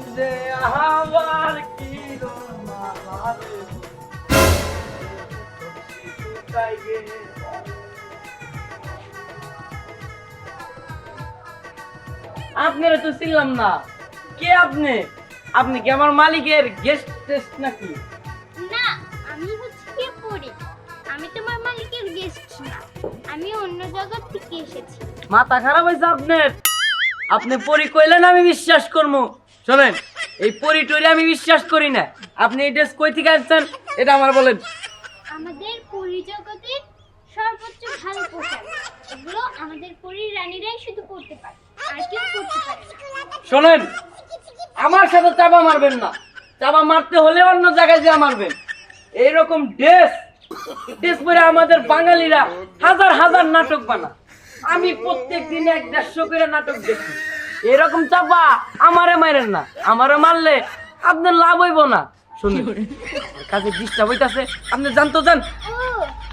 যে আমার কি রোমারে কোথায় গেলে আপনারা তো ছিলাম না কে আপনি আপনি কি আমার মালিকের গেস্ট টেস্ট নাকি না আমি হচ্ছে কে পড়ি আমি তোমার মালিকের গেস্ট না আমি অন্য জায়গা থেকে এসেছি মাথা খারাপ হয়েছে আপনার আপনি পরি কইলেন আমি বিশ্বাস করবো শোনেন এই পরি টরি আমি বিশ্বাস করি না আপনি এই ড্রেস কই থেকে আনছেন এটা আমার বলেন আমাদের পরিজগতের সর্বোচ্চ ভালো পোশাক এগুলো আমাদের পরীর রানীরাই শুধু পড়তে পারে আর কেউ পড়তে পারে না শোনেন আমার সাথে চাপা মারবেন না চাপা মারতে হলে অন্য জায়গায় যা মারবেন এইরকম ড্রেস পরে আমাদের বাঙালিরা হাজার হাজার নাটক বানায় আমি প্রত্যেক দিন 150 করে নাটক দেখি এরকম চাপা আমারে মারেন না আমারে মারলে আপনার লাভ হইব না শুনুন কাজে ডিস্টার্ব হইতাছে আপনি জানতো যান ও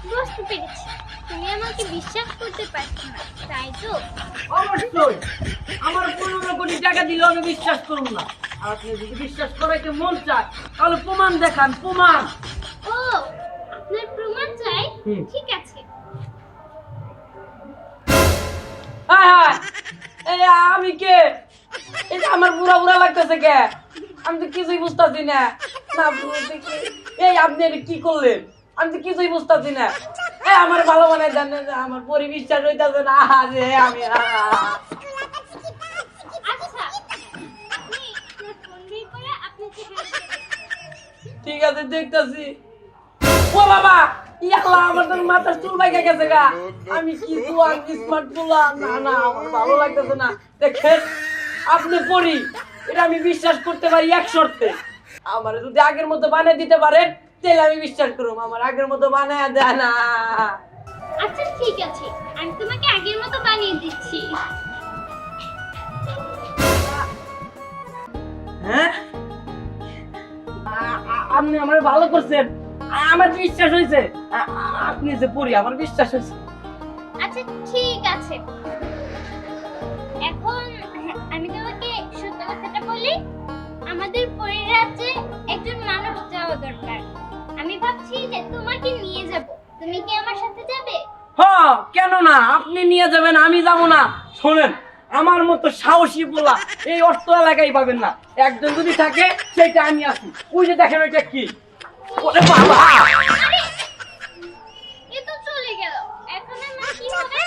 বুঝতে পেরেছি তুমি আমাকে বিশ্বাস করতে পারছো না তাই তো অবশ্যই আমার 15 কোটি টাকা দিলেও আমি বিশ্বাস করব না আর আপনি যদি বিশ্বাস করাইতে মন চায় তাহলে প্রমাণ দেখান প্রমাণ ও আপনার প্রমাণ চাই হুম। ঠিক আছে হ্যাঁ হ্যাঁ এই আমি কে এই যে আমার বুড়া বুড়া লাগতেছে কে আমি তো কিছুই বুঝতেছি না না বুঝতে কি এই আপনি এটা কি করলেন আমি তো কিছুই বুঝতেছি না এই আমার ভালো বানাই দেন না, আমার পরিবিশ্বাস হইতাছে না আরে আমি আচ্ছা আপনি আপনার ফোন বের করে আপনি ঠিকানা দেবেন। ঠিক আছে দেখতাছি ও বাবা ইয়াল্লা আমার তো মাথার চুল বাইকা গেছে গা আমি কি জুয়ান স্মার্ট বলা না না আমার ভালো লাগতেছে না দেখেন আপনি পড়ি এটা আমি বিশ্বাস করতে পারি এক শর্তে আমার যদি আগের মতো বানিয়ে দিতে পারেন তাহলে আমি বিশ্বাস করব আমার আগের মতো বানায় দেয় না আচ্ছা ঠিক আছে আমি তোমাকে আগের মতো বানিয়ে দিচ্ছি হ্যাঁ আপনি আমার ভালো করছেন আমার বিশ্বাস হয়েছে আপনি যে পড়ি আমার বিশ্বাস হয়েছে আচ্ছা ঠিক আছে এখন আমি তোমাকে সত্য কথাটা বলি আমাদের পরিরাজ্যে একজন মানুষ যাওয়া দরকার আমি ভাবছি যে তোমাকে নিয়ে যাব তুমি কি আমার সাথে যাবে হ্যাঁ কেন না আপনি নিয়ে যাবেন আমি যাব না শোনেন আমার মতো সাহসী পোলা এই অর্থ এলাকায় পাবেন না একজন যদি থাকে সেটা আমি আছি ওই যে দেখেন ওইটা কি ওরে বাবা আরে এ তো চলে গেল এখন আমার কি হবে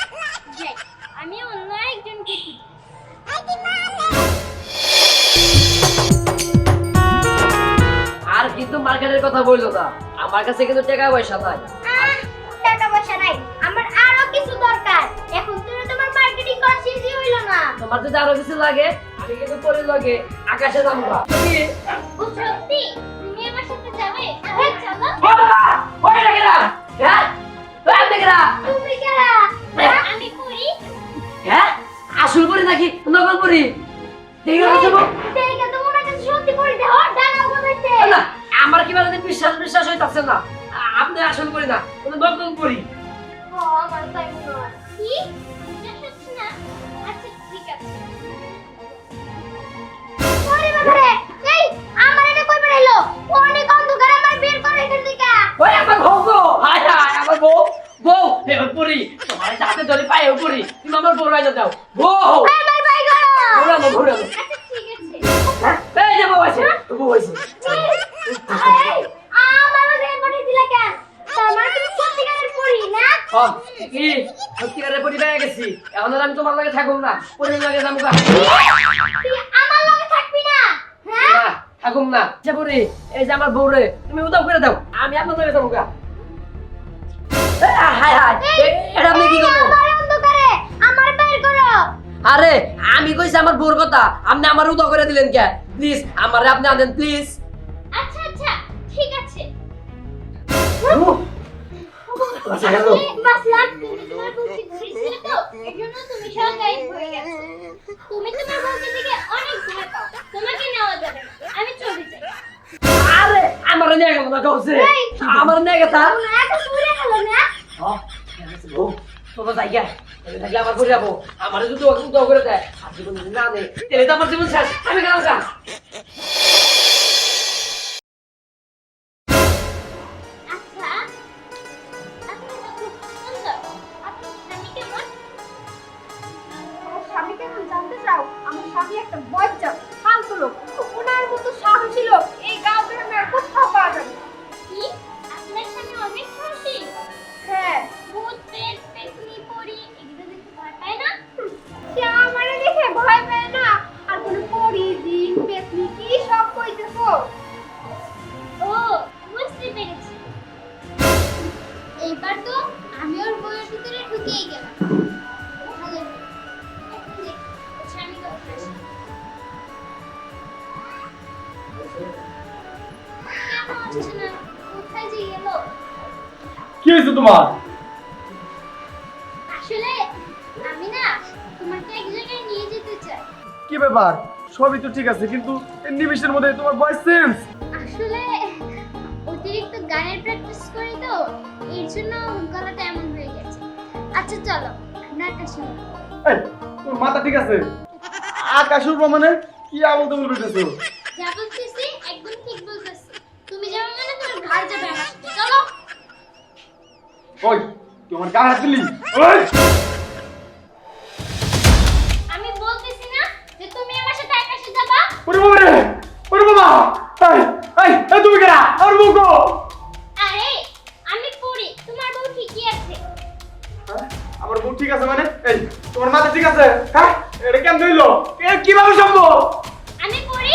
যাই আমি অন্য একজনকে খুঁজি আর কিন্তু মার্কেটের কথা বললো না আমার কাছে কিন্তু টাকা পয়সা নাই টাকা পয়সা নাই আমার আরো কিছু দরকার এখন তুমি তোমার মার্কেটিং করা শেষই হইলো না তোমার যদি আরো কিছু লাগে আমি কিন্তু পরে লাগে আকাশে যাবো ও সত্যি তুমি আমার সাথে যাবে চলো ওই দেখেরা হ্যাঁ ওই দেখেরা তুমি কেলা আমি করি হ্যাঁ আসল পরি নাকি নকল পরি ঠিক আছে দেখে তো মনে হচ্ছে সত্যি করে দাও ডানা বলাইতে না আমার কি বলে বিশ্বাস হইতাছে না আপনি আসল করি না কোনো নকল করি ও আমার তাই মনে হয় কি বিশ্বাস হচ্ছে না আচ্ছা ঠিক আছে ওরে বাবারে এই আমার এটা কই বেরাইলো অনেক অন্ধকার আমার বের করে এখান থেকে ওই আমার বউ গো হায় হায় আমার বউ বউ এবার পরি তোমার হাতে ধরে পায়ে পরি তুমি আমার বউ রাজা দাও বউ আমার ভাই গো ঘোরানো আচ্ছা ঠিক আছে এই যে বউ আছে এই আমারও যে পড়ি দিলা কেন তোমার তুমি সত্যিকারের পড়ি না কি সত্যিকারে পরি পেয়ে গেছি এখন আর আমি তোমার লাগে থাকুম না পরি লাগে যাবো গা তুই আমার লগে থাকবি না হ্যাঁ না থাকুম না যে পরি এই যে আমার বউ রে তুমি উদাও করে দাও আমি আপনার লাগে যাবো গা হায় হায় এটা আপনি কি করবো আমার অন্ধকারে আমার বের করো আরে আমি কইছি আমার বউর কথা আপনি আমার উদাও করে দিলেন কে প্লিজ আমারে আপনি আনেন প্লিজ আচ্ছা আচ্ছা ঠিক আছে আচ্ছা হ্যালো বাসলাম তুমি তোমার বউকে ধরেছিলে তো এজন্য তুমি সব গায়েব হয়ে গেছো তুমি তোমার বউকে দেখে অনেক ভয় পাও তোমাকে নেওয়া যাবে না আমি চলে যাই আরে আমার নিয়ে গেল না কইছে এই! আমার নিয়ে গেতা না এত দূরে গেল না তোমরা জায়গা থাকলে আমার করে যাবো আমার যদি উদাও করে দেয় আর জীবন যদি না নেই তাহলে তো আমার জীবন শেষ আমি গেলাম ও বুঝতে পেরেছি, এইবার তো আমি ওর বইয়ের ভিতরে ঢুকেই গেলাম। ভালো হলো। আচ্ছা, আমি কোথায় আসি? কেন আসছে না? কোথায় যে গেল? কি হয়েছে তোমার? আসলে আমি না তোমাকে এক জায়গায় নিয়ে যেতে চাই। কি ব্যাপার? সবই তো ঠিক আছে, কিন্তু এই নিমিষের মধ্যে তোমার ভয়েস চেঞ্জ। আসলে অতিরিক্ত গানের প্র্যাকটিস করি তো, এর জন্য গলাটা এমন হয়ে গেছে। আচ্ছা চলো আমরা আকাশে উঠি। এই, তোর মাথা ঠিক আছে? আকাশ উড়বো মানে কি আবল তুমি বলতেছো? যা বলতেছি একদম ঠিক বলতেছি। তুমি যাবে মানে তোমার ঘর যাবে আমার সাথে। চলো। ওই, তুই আমার গায়ে হাত দিলি? ওই! আমি বলতেছি না যে তুমি আমার সাথে আকাশে যাবা। ওরে বাবা রে! ওরে বাবা! এই, এই, এই তুমি কেডা? আমার বউ গো! আরে আমি পড়ি, তোমার বউ ঠিকই আছে। হ্যাঁ? আমার বউ ঠিক আছে মানে? এই, তোমার মাথা ঠিক আছে? হ্যাঁ? এটা কেন হইলো? এ কিভাবে সম্ভব? আমি পড়ি,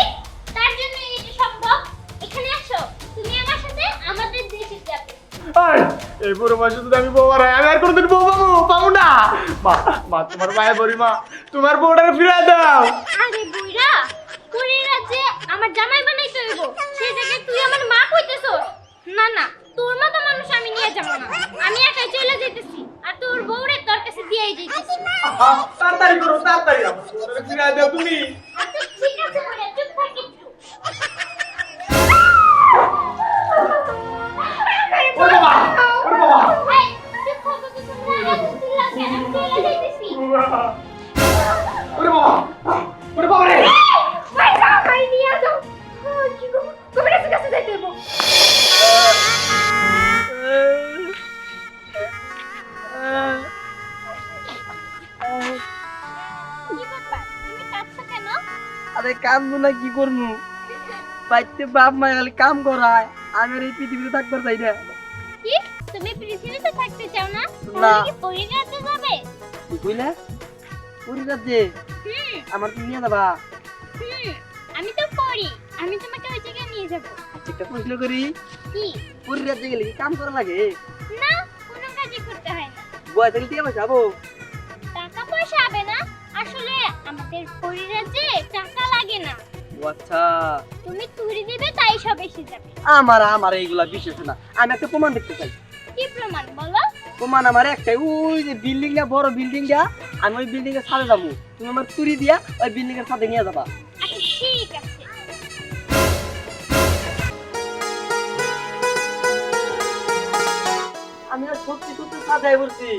তার জন্য এটা সম্ভব। এখানে আসো, তুমি আমার সাথে আমাদের দেশে যাবে। এই, এই পুরো মাসে যদি আমি বউ হারাই, আমি আর কোনোদিন বউ পাবো না। মা, মা, তোমার মায়ের বড়ি মা, তোমার বউটাকে ফিরিয়ে দাও। আরে বুইরা, পুরীরা যে আমার জামাই বানাইতে হইব, সেই জায়গায় তুই আমার মা কইতেছস? না না, তোর মতো মানুষ আমি নিয়ে যাব না। আমি একাই চলে যাইতেছি, আর তোর বউরে তোর কাছে দিয়েই যাইতেছি। তাড়াতাড়ি করো, তাড়াতাড়ি। আমার বউটাকে ফিরিয়ে দাও তুমি। আচ্ছা ঠিক আছে বুইরা, চুপ থাক একটু। ওরে বাবা! ওরে বাবা! এই, চুপ থাকো তো তোমরা, এত চিল্লাও কেন? আমি চলে যাইতেছি। ওরে বাবা! ওরে বাবা রে! ভাই যাও, ভাই নিয়ে যাও। কি গো, কবিরাজের কাছে যাইতে হইব। কি ব্যাপার? তুমি কাঁদছো কেন? আরে কান্দু না কি করবো? বাইতে বাপ মা খালি কাম করায়, আমি আর এই পৃথিবীতে থাকতে চাই না। কি? তুমি পৃথিবীতে থাকতে চাও না? না। তুমি কি পরিরাতে যাবে? কি কইলা? পরিরাত যে হুম, আমার কি নিয়ে যাবা? হুম, আমি তো পড়ি। আমি তোমাকে ওই জায়গায় নিয়ে যাব। আচ্ছা, একটা প্রশ্ন করি, কি? পরিরাত যে গেলে কি কাম করা লাগে? না, কোনো কাজই করতে হয় না। বয় তাহলে দিয়ে যাবো? টাকা পয়সা হবে না। আসলে আমাদের পরিরাতে টাকা লাগে না। ও আচ্ছা, তুমি তুড়ি দিবে তাই সব এসে যাবে। আমার এইগুলা বিশেষ না, আমি একটা প্রমাণ দেখতে চাই। কি প্রমাণ বলো? প্রমাণ আমার একটাই, ওই যে বিল্ডিংটা, বড় বিল্ডিংটা, আমি ওই বিল্ডিং এর ছাদে যাবো, তুমি আমার তুড়ি দিয়া ওই বিল্ডিং এর ছাদে নিয়ে যাবা। আচ্ছা ঠিক আছে। আমি আর সত্যি সত্যি ছাদাই বলছি,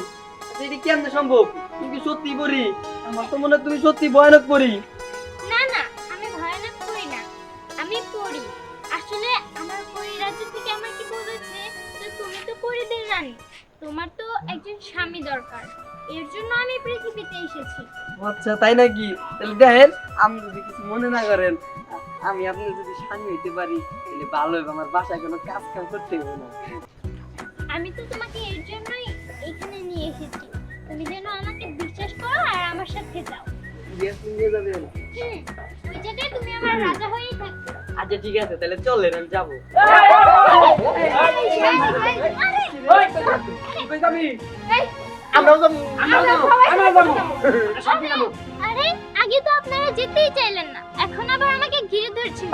আচ্ছা, এটা কেমনে সম্ভব? তুমি কি সত্যি পড়ি? আমার তো মনে হয় তুমি সত্যি ভয়ানক পড়ি। না না, আমি ভয়ানক করি না, আমি পড়ি। আসলে আমার পরিরাজ্য থেকে আমাকে বলেছে যে তুমি তো পরিদের রানী, তোমার তো একজন স্বামী দরকার, এর জন্য আমি পৃথিবীতে এসেছি। ও আচ্ছা, তাই নাকি? তাহলে দেখেন, আপনি যদি কিছু মনে না করেন, আমি আপনার যদি স্বামী হইতে পারি তাহলে ভালো হবে, আমার বাসায় কোনো কাজ কাম করতে হবে না। আমি তো তোমাকে এর জন্যই এখানে নিয়ে এসেছি, তুমি যেন আমাকে বিশ্বাস করো আর আমার সাথে যাও। বিয়ে নিয়ে যাবেন? ওই জায়গায় তুমি আমার রাজা হয়েই থাকবে। আচ্ছা ঠিক আছে, তাহলে চলেন, আমি যাবো। আমরাও যাবো। আরে আগে তো আপনারা যেতেই চাইলেন না, এখন আবার আমাকে ঘিরে ধরছেন।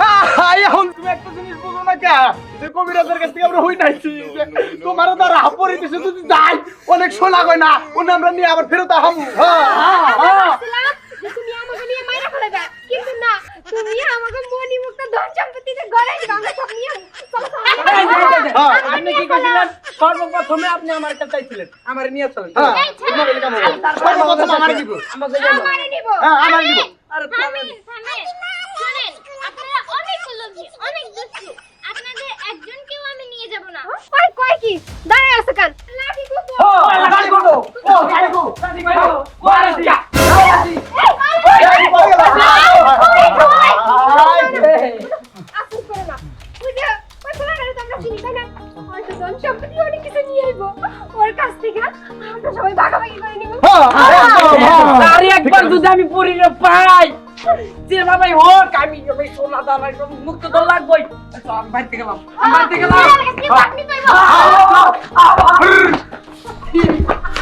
এখন তুমি একটা জিনিস বুঝো না কে? যে কবিরাজের কাছ থেকে আমরা হই নাইছি, যে তোমারও দ্বারা হাপরি দিছে, যদি যাই অনেক শোনা হয় না, ওনে আমরা নিয়ে আবার ফেরত আহামু। যে তুমি আমাকে নিয়ে মাইরা ফেলবে, কিন্তু না, তুমি আমাকে মনি মুক্ত ধন সম্পত্তিতে গড়াই দিবে, আমরা সব নিয়ে আপনি কি কইছিলেন? সর্বপ্রথমে আপনি আমার কাছে চাইছিলেন, আমার নিয়ে চলেন। সর্বপ্রথম আমারে দিব। আমাকে যাবো। আমারে নিব। হ্যাঁ, আমারে নিব। আরে থামেন থামেন, শুনেন, আপনারা অনেক লোভী, অনেক দুষ্টু, আপনাদের একজনকেও আমি নিয়ে যাব না। কই কই কি দাঁড়ায় আছে কেন? লাঠি কুকু। গাড়ি করো। ও গাড়ি করো। গাড়ি করো। মারা দিয়া। আসুন করে না। ওই যে ওই ছেলেটারে তো আমরা চিনি, তাই না? হয়তো ধন সম্পত্তি অনেক কিছু নিয়ে আইবো, ওর কাছ থেকে আমরা সবাই ভাগাভাগি করে নিব। আরে একবার যদি আমি পরিরে পাই যেভাবে হোক আমি ওই সোনা দানা সব মুক্ত তো লাগবই। আচ্ছা, আমি বাড়িতে গেলাম, আমি বাড়িতে গেলাম। আপনি তো